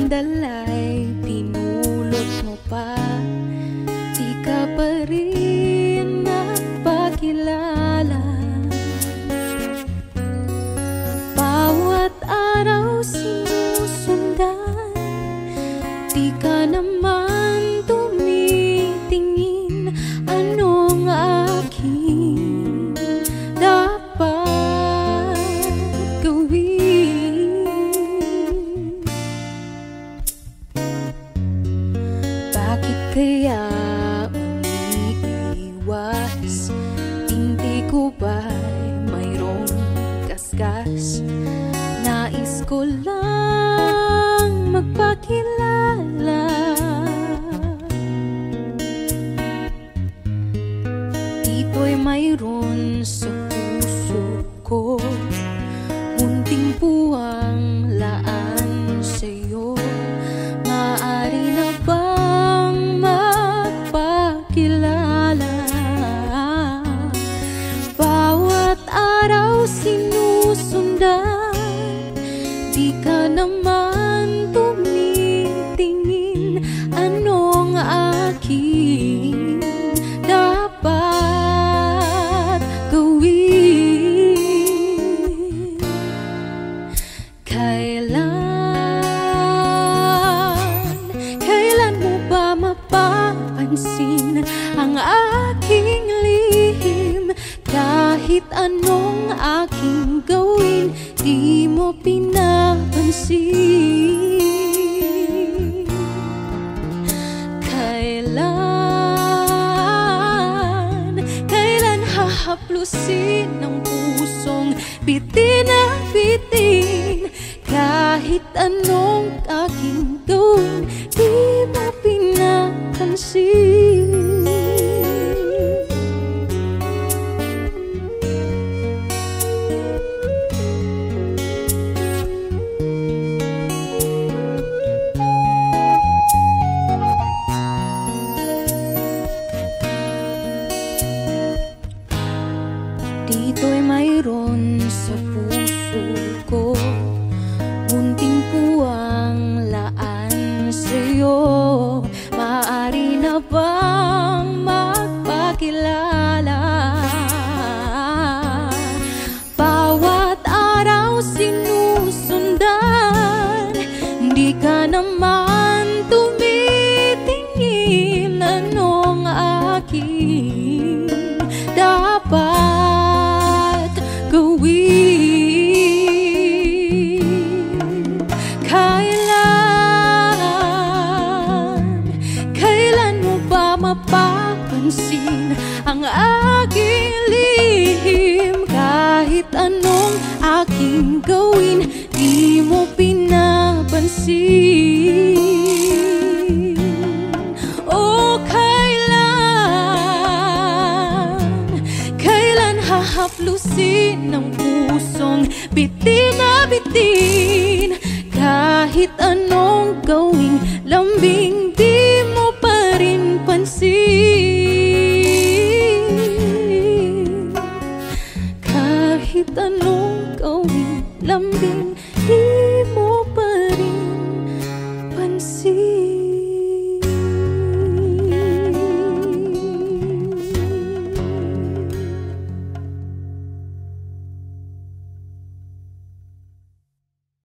dalay pinulot mo pa, di ka pa rin nagpakilala. Bawat araw sinusundan, di ka naman tumitingin. Anong aking dapat gawin? Bakit kaya umiiwas? Hindi ko ba'y mayroong kaskas? Nais ko lang magpakilala. Dito'y mayroon sa puso ko, munting puwang laan sa'yo. Maaari na bang magpakilala? Bawat araw sinusundan, di ka naman tumitingin. Anong aking dapat gawin? Kailan mo ba mapapansin ang aking lihim? Kahit anong aking gawin, di mo pinapansin. Kailan hahaplusin ng pusong bitin na bitin? Kahit anong aking gawin, di mo pinapansin. Dito'y mayroon sa puso ko, munting puwang laan sa'yo. Maaari na bang magpakilala? Bawat araw sinusundan, di ka naman tumitingin. Anong aking dapat gawin? Kailan mo ba mapapansin ang aking lihim? Kahit anong aking gawin, di mo pinapansin. Oh, kailan hahaplusin ng pusong bitin na bitin? Kahit anong gawing lambing, di mo pa rin pansin.